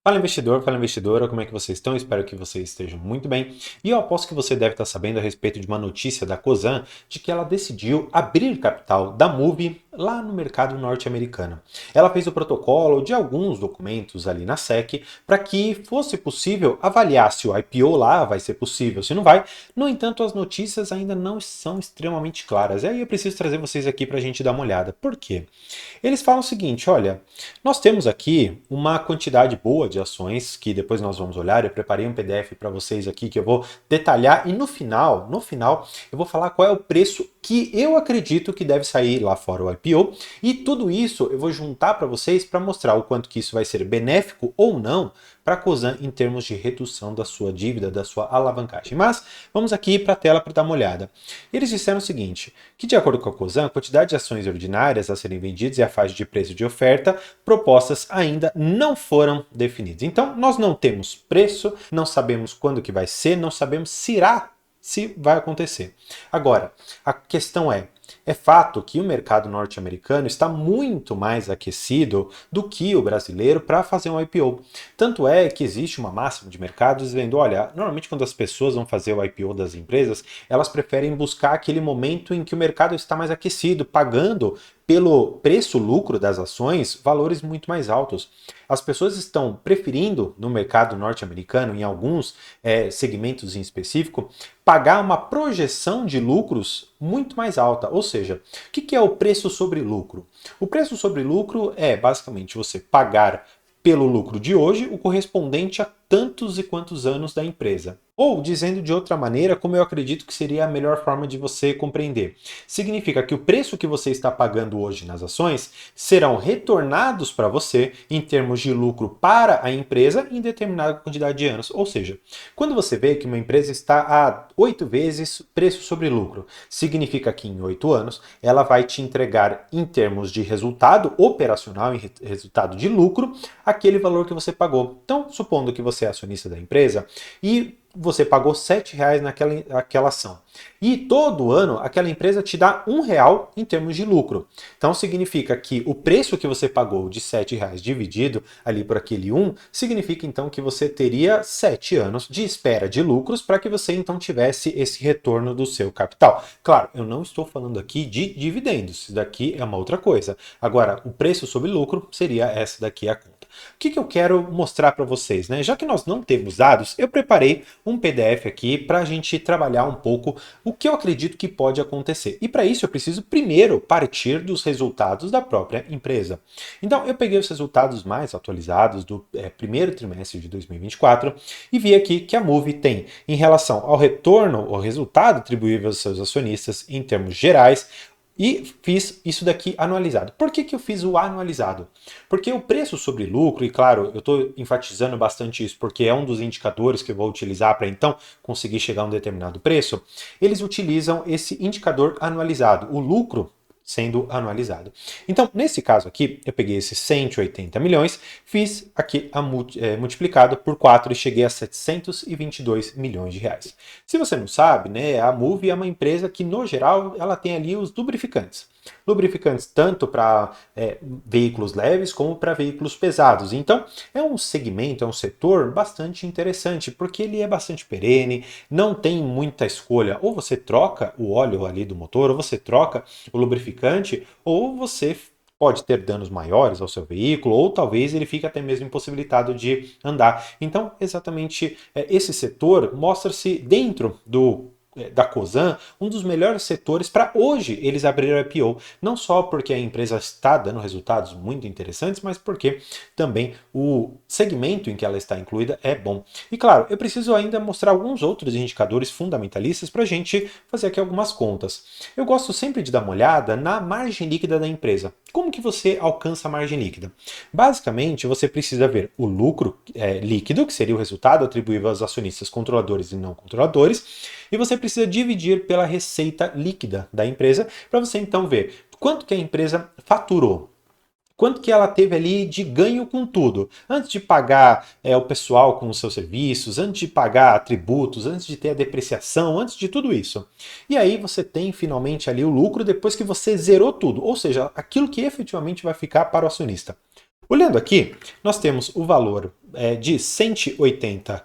Fala investidor, fala investidora, como é que vocês estão? Espero que vocês estejam muito bem. E eu aposto que você deve estar sabendo a respeito de uma notícia da Cosan de que ela decidiu abrir capital da Moove lá no mercado norte-americano. Ela fez o protocolo de alguns documentos ali na SEC para que fosse possível avaliar se o IPO lá vai ser possível, se não vai. No entanto, as notícias ainda não são extremamente claras. E aí eu preciso trazer vocês aqui para a gente dar uma olhada. Por quê? Eles falam o seguinte, olha, nós temos aqui uma quantidade boa de ações que depois nós vamos olhar. Eu preparei um PDF para vocês aqui que eu vou detalhar e no final eu vou falar qual é o preço que eu acredito que deve sair lá fora o IPO e tudo isso eu vou juntar para vocês para mostrar o quanto que isso vai ser benéfico ou não para a Cosan em termos de redução da sua dívida, da sua alavancagem. Mas vamos aqui para a tela para dar uma olhada. Eles disseram o seguinte, que de acordo com a Cosan, a quantidade de ações ordinárias a serem vendidas e a faixa de preço de oferta propostas ainda não foram definidas. Então, nós não temos preço, não sabemos quando que vai ser, não sabemos se vai acontecer. Agora, a questão é fato que o mercado norte-americano está muito mais aquecido do que o brasileiro para fazer um IPO. Tanto é que existe uma máxima de mercado dizendo, olha, normalmente quando as pessoas vão fazer o IPO das empresas, elas preferem buscar aquele momento em que o mercado está mais aquecido, pagando pelo preço-lucro das ações valores muito mais altos. As pessoas estão preferindo, no mercado norte-americano, em alguns segmentos em específico, pagar uma projeção de lucros muito mais alta. Ou seja, o que é o preço sobre lucro? O preço sobre lucro é basicamente você pagar pelo lucro de hoje o correspondente a tantos e quantos anos da empresa. Ou, dizendo de outra maneira, como eu acredito que seria a melhor forma de você compreender. Significa que o preço que você está pagando hoje nas ações serão retornados para você em termos de lucro para a empresa em determinada quantidade de anos. Ou seja, quando você vê que uma empresa está a 8 vezes preço sobre lucro, significa que em 8 anos ela vai te entregar em termos de resultado operacional, em resultado de lucro, aquele valor que você pagou. Então, supondo que você é acionista da empresa e você pagou R$ 7 naquela ação. E todo ano aquela empresa te dá R$ 1 em termos de lucro. Então significa que o preço que você pagou de R$ 7 dividido ali por aquele 1, significa então que você teria 7 anos de espera de lucros para que você então tivesse esse retorno do seu capital. Claro, eu não estou falando aqui de dividendos, isso daqui é uma outra coisa. Agora, o preço sobre lucro seria essa daqui a conta. O que eu quero mostrar para vocês, né? Já que nós não temos dados, eu preparei um PDF aqui para a gente trabalhar um pouco o que eu acredito que pode acontecer. E para isso eu preciso primeiro partir dos resultados da própria empresa. Então eu peguei os resultados mais atualizados do primeiro trimestre de 2024 e vi aqui que a Moove tem, em relação ao retorno, ao resultado atribuível aos seus acionistas em termos gerais, e fiz isso daqui anualizado. Por que eu fiz o anualizado? Porque o preço sobre lucro, e claro, eu estou enfatizando bastante isso porque é um dos indicadores que eu vou utilizar para então conseguir chegar a um determinado preço, eles utilizam esse indicador anualizado, o lucro sendo anualizado. Então, nesse caso aqui, eu peguei esses 180 milhões, fiz aqui multiplicado por 4 e cheguei a 722 milhões de reais. Se você não sabe, né, a Moove é uma empresa que, no geral, ela tem ali os lubrificantes. Lubrificantes tanto para veículos leves como para veículos pesados. Então, é um segmento, é um setor bastante interessante, porque ele é bastante perene, não tem muita escolha. Ou você troca o óleo ali do motor, ou você troca o lubrificante, ou você pode ter danos maiores ao seu veículo, ou talvez ele fique até mesmo impossibilitado de andar. Então, exatamente esse setor mostra-se dentro da Cosan, um dos melhores setores para hoje eles abrirem o IPO. Não só porque a empresa está dando resultados muito interessantes, mas porque também o segmento em que ela está incluída é bom. E claro, eu preciso ainda mostrar alguns outros indicadores fundamentalistas para a gente fazer aqui algumas contas. Eu gosto sempre de dar uma olhada na margem líquida da empresa. Como que você alcança a margem líquida? Basicamente, você precisa ver o lucro líquido, que seria o resultado atribuível aos acionistas controladores e não controladores, e você precisa dividir pela receita líquida da empresa para você então ver quanto que a empresa faturou. Quanto que ela teve ali de ganho com tudo? Antes de pagar o pessoal com os seus serviços, antes de pagar tributos, antes de ter a depreciação, antes de tudo isso. E aí você tem finalmente ali o lucro depois que você zerou tudo, ou seja, aquilo que efetivamente vai ficar para o acionista. Olhando aqui, nós temos o valor de 180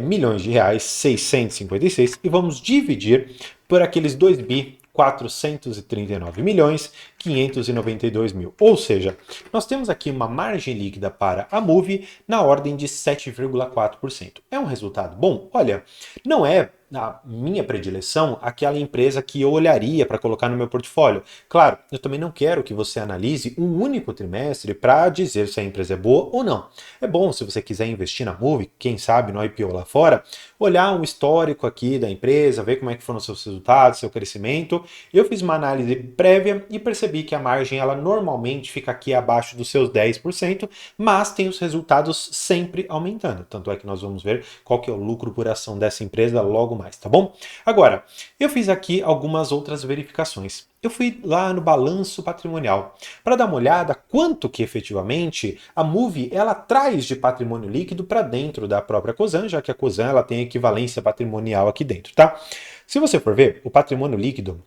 milhões de reais, 656, e vamos dividir por aqueles 2 bi 439 milhões 592 mil. Ou seja, nós temos aqui uma margem líquida para a Moove na ordem de 7,4%. É um resultado bom? Olha, não é a minha predileção aquela empresa que eu olharia para colocar no meu portfólio. Claro, eu também não quero que você analise um único trimestre para dizer se a empresa é boa ou não. É bom, se você quiser investir na Moove, quem sabe no IPO lá fora, olhar um histórico aqui da empresa, ver como é que foram os seus resultados, seu crescimento. Eu fiz uma análise prévia e percebi que a margem ela normalmente fica aqui abaixo dos seus 10%, mas tem os resultados sempre aumentando. Tanto é que nós vamos ver qual que é o lucro por ação dessa empresa logo mais, tá bom? Agora, eu fiz aqui algumas outras verificações. Eu fui lá no balanço patrimonial para dar uma olhada quanto que efetivamente a Moove ela traz de patrimônio líquido para dentro da própria Cosan, já que a Cosan ela tem equivalência patrimonial aqui dentro, tá? Se você for ver, o patrimônio líquido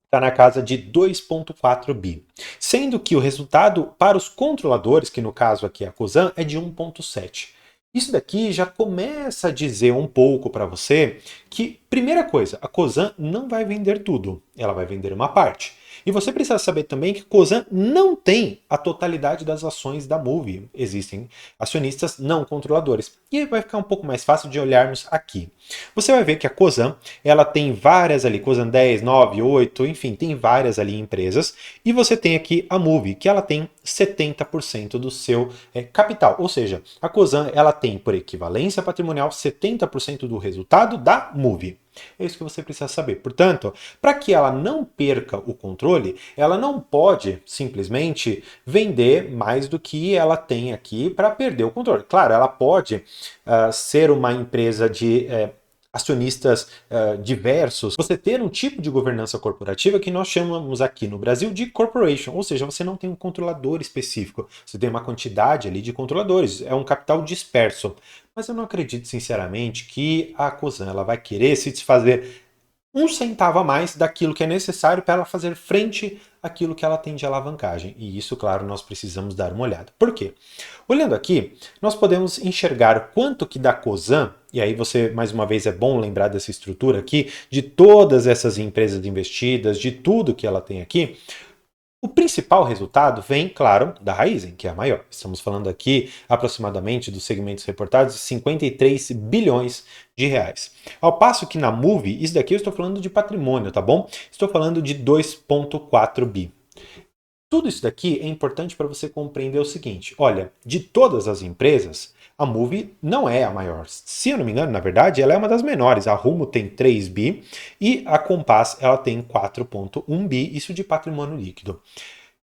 está na casa de 2,4 bi, sendo que o resultado para os controladores, que no caso aqui é a Cosan, é de 1,7. Isso daqui já começa a dizer um pouco para você que, primeira coisa, a Cosan não vai vender tudo, ela vai vender uma parte. E você precisa saber também que Cosan não tem a totalidade das ações da Moove. Existem acionistas não controladores. E vai ficar um pouco mais fácil de olharmos aqui. Você vai ver que a Cosan, ela tem várias ali, Cosan 10, 9, 8, enfim, tem várias ali empresas. E você tem aqui a Moove, que ela tem 70% do seu capital. Ou seja, a Cosan, ela tem, por equivalência patrimonial, 70% do resultado da Moove. É isso que você precisa saber. Portanto, para que ela não perca o controle, ela não pode simplesmente vender mais do que ela tem aqui para perder o controle. Claro, ela pode ser uma empresa de acionistas diversos, você ter um tipo de governança corporativa que nós chamamos aqui no Brasil de corporation, ou seja, você não tem um controlador específico, você tem uma quantidade ali de controladores, é um capital disperso. Mas eu não acredito sinceramente que a Cosan ela vai querer se desfazer um centavo a mais daquilo que é necessário para ela fazer frente àquilo que ela tem de alavancagem. E isso, claro, nós precisamos dar uma olhada. Por quê? Olhando aqui, nós podemos enxergar quanto que da Cosan, e aí você, mais uma vez, é bom lembrar dessa estrutura aqui, de todas essas empresas investidas, de tudo que ela tem aqui. O principal resultado vem, claro, da Raízen, que é a maior. Estamos falando aqui aproximadamente dos segmentos reportados de 53 bilhões de reais. Ao passo que na Moove, isso daqui eu estou falando de patrimônio, tá bom? Estou falando de 2,4 bi. Tudo isso daqui é importante para você compreender o seguinte: olha, de todas as empresas, a Moove não é a maior. Se eu não me engano, na verdade, ela é uma das menores. A Rumo tem 3 bi e a Compass ela tem 4,1 bi, isso de patrimônio líquido.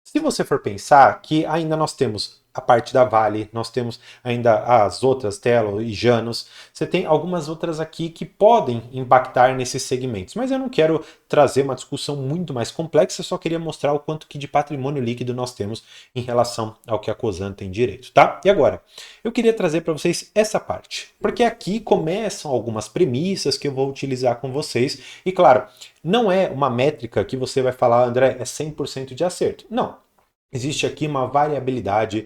Se você for pensar que ainda nós temos a parte da Vale, nós temos ainda as outras, Telo e Janus, você tem algumas outras aqui que podem impactar nesses segmentos, mas eu não quero trazer uma discussão muito mais complexa, só queria mostrar o quanto que de patrimônio líquido nós temos em relação ao que a Cosan tem direito, tá? E agora, eu queria trazer para vocês essa parte, porque aqui começam algumas premissas que eu vou utilizar com vocês, e claro, não é uma métrica que você vai falar, André, é 100% de acerto. Não. Existe aqui uma variabilidade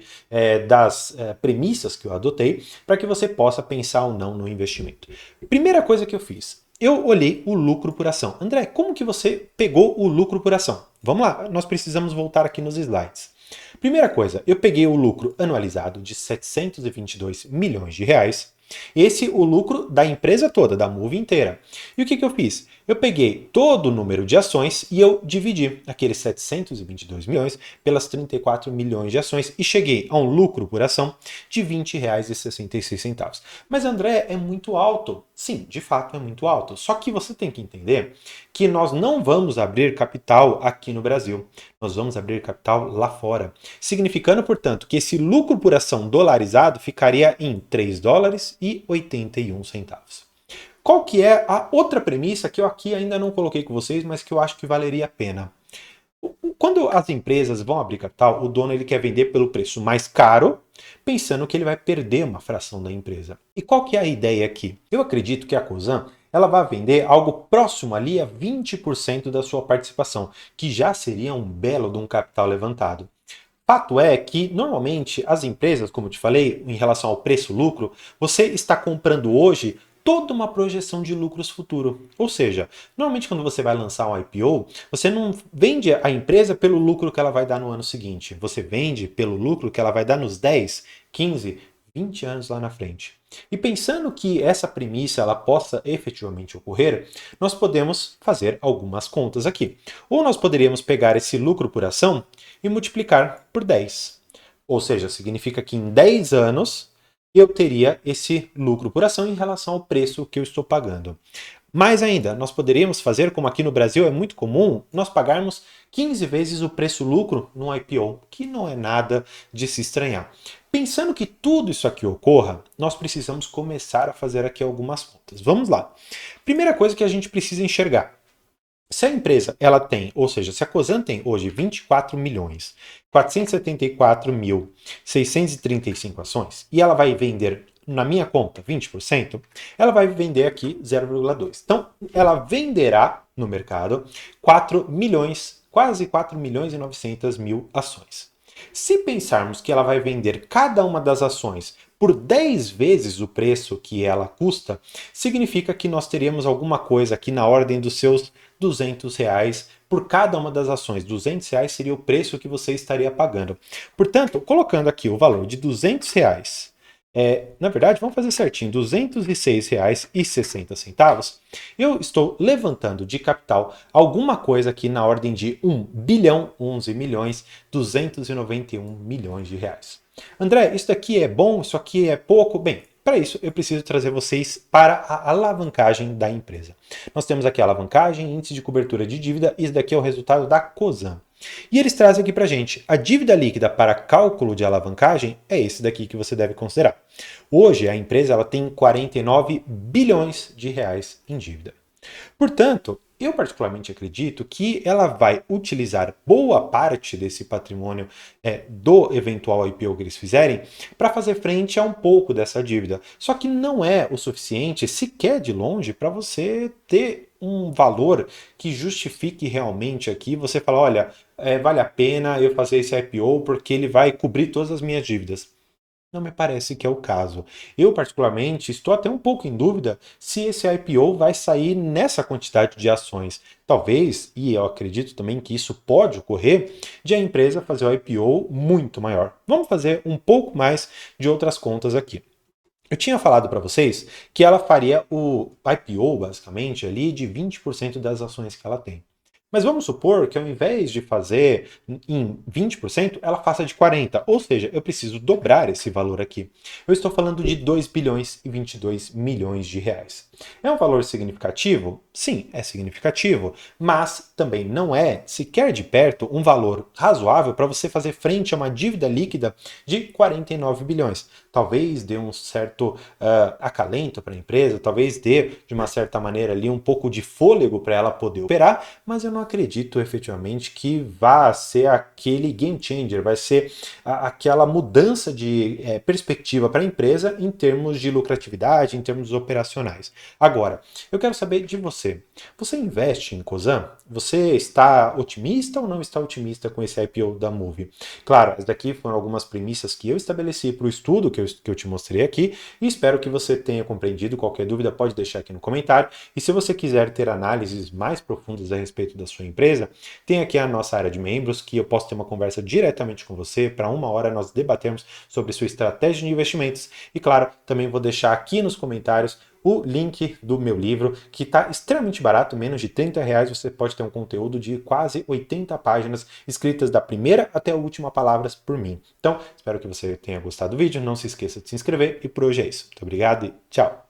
das premissas que eu adotei para que você possa pensar ou não no investimento. Primeira coisa que eu fiz, eu olhei o lucro por ação. André, como que você pegou o lucro por ação? Vamos lá, nós precisamos voltar aqui nos slides. Primeira coisa, eu peguei o lucro anualizado de 722 milhões de reais. Esse é o lucro da empresa toda, da Moove inteira. E o que eu fiz? Eu peguei todo o número de ações e eu dividi aqueles 722 milhões pelas 34 milhões de ações e cheguei a um lucro por ação de R$ 20,66. Mas André, é muito alto. Sim, de fato é muito alto. Só que você tem que entender que nós não vamos abrir capital aqui no Brasil. Nós vamos abrir capital lá fora. Significando, portanto, que esse lucro por ação dolarizado ficaria em 3 dólares e 81 centavos. Qual que é a outra premissa que eu aqui ainda não coloquei com vocês, mas que eu acho que valeria a pena? Quando as empresas vão abrir capital, o dono ele quer vender pelo preço mais caro, pensando que ele vai perder uma fração da empresa. E qual que é a ideia aqui? Eu acredito que a Cosan ela vai vender algo próximo ali a 20% da sua participação, que já seria um belo de um capital levantado. Fato é que, normalmente, as empresas, como eu te falei, em relação ao preço-lucro, você está comprando hoje toda uma projeção de lucros futuro. Ou seja, normalmente quando você vai lançar um IPO, você não vende a empresa pelo lucro que ela vai dar no ano seguinte. Você vende pelo lucro que ela vai dar nos 10, 15, 20 anos lá na frente. E pensando que essa premissa ela possa efetivamente ocorrer, nós podemos fazer algumas contas aqui. Ou nós poderíamos pegar esse lucro por ação e multiplicar por 10. Ou seja, significa que em 10 anos eu teria esse lucro por ação em relação ao preço que eu estou pagando. Mais ainda, nós poderíamos fazer, como aqui no Brasil é muito comum, nós pagarmos 15 vezes o preço-lucro no IPO, que não é nada de se estranhar. Pensando que tudo isso aqui ocorra, nós precisamos começar a fazer aqui algumas contas. Vamos lá. Primeira coisa que a gente precisa enxergar. Se a empresa ela tem, ou seja, se a Cosan tem hoje 24 milhões 474.635 ações e ela vai vender na minha conta 20%, ela vai vender aqui 0,2. Então, ela venderá no mercado 4 milhões, quase 4 milhões e 900 mil ações. Se pensarmos que ela vai vender cada uma das ações por 10 vezes o preço que ela custa, significa que nós teríamos alguma coisa aqui na ordem dos seus R$ 200 por cada uma das ações. R$ 200 seria o preço que você estaria pagando. Portanto, colocando aqui o valor de R$ 200, na verdade, vamos fazer certinho, R$ 206,60, eu estou levantando de capital alguma coisa aqui na ordem de 1 bilhão, 11 milhões, 291 milhões de reais. André, isso daqui é bom, isso aqui é pouco? Bem, para isso eu preciso trazer vocês para a alavancagem da empresa. Nós temos aqui a alavancagem, índice de cobertura de dívida, e isso daqui é o resultado da Cosan. E eles trazem aqui para a gente, a dívida líquida para cálculo de alavancagem é esse daqui que você deve considerar. Hoje a empresa ela tem 49 bilhões de reais em dívida. Portanto, eu particularmente acredito que ela vai utilizar boa parte desse patrimônio do eventual IPO que eles fizerem para fazer frente a um pouco dessa dívida. Só que não é o suficiente, sequer de longe, para você ter um valor que justifique realmente aqui você falar, olha, vale a pena eu fazer esse IPO porque ele vai cobrir todas as minhas dívidas. Não me parece que é o caso. Eu, particularmente, estou até um pouco em dúvida se esse IPO vai sair nessa quantidade de ações. Talvez, e eu acredito também que isso pode ocorrer, de a empresa fazer o IPO muito maior. Vamos fazer um pouco mais de outras contas aqui. Eu tinha falado para vocês que ela faria o IPO, basicamente, ali de 20% das ações que ela tem. Mas vamos supor que ao invés de fazer em 20%, ela faça de 40%. Ou seja, eu preciso dobrar esse valor aqui. Eu estou falando de 2 bilhões e 22 milhões de reais. É um valor significativo? Sim, é significativo. Mas também não é, sequer de perto, um valor razoável para você fazer frente a uma dívida líquida de 49 bilhões. Talvez dê um certo acalento para a empresa, talvez dê, de uma certa maneira, ali um pouco de fôlego para ela poder operar, mas eu não acredito efetivamente que vá ser aquele game changer, vai ser aquela mudança de perspectiva para a empresa em termos de lucratividade, em termos operacionais. Agora, eu quero saber de você. Você investe em Cosan? Você está otimista ou não está otimista com esse IPO da Moove? Claro, essas daqui foram algumas premissas que eu estabeleci para o estudo que eu te mostrei aqui e espero que você tenha compreendido. Qualquer dúvida pode deixar aqui no comentário. E se você quiser ter análises mais profundas a respeito da sua empresa, tem aqui a nossa área de membros que eu posso ter uma conversa diretamente com você para 1 hora nós debatermos sobre sua estratégia de investimentos. E claro, também vou deixar aqui nos comentários o link do meu livro, que está extremamente barato, menos de R$ 30. Você pode ter um conteúdo de quase 80 páginas, escritas da primeira até a última palavra por mim. Então, espero que você tenha gostado do vídeo. Não se esqueça de se inscrever. E por hoje é isso. Muito obrigado e tchau!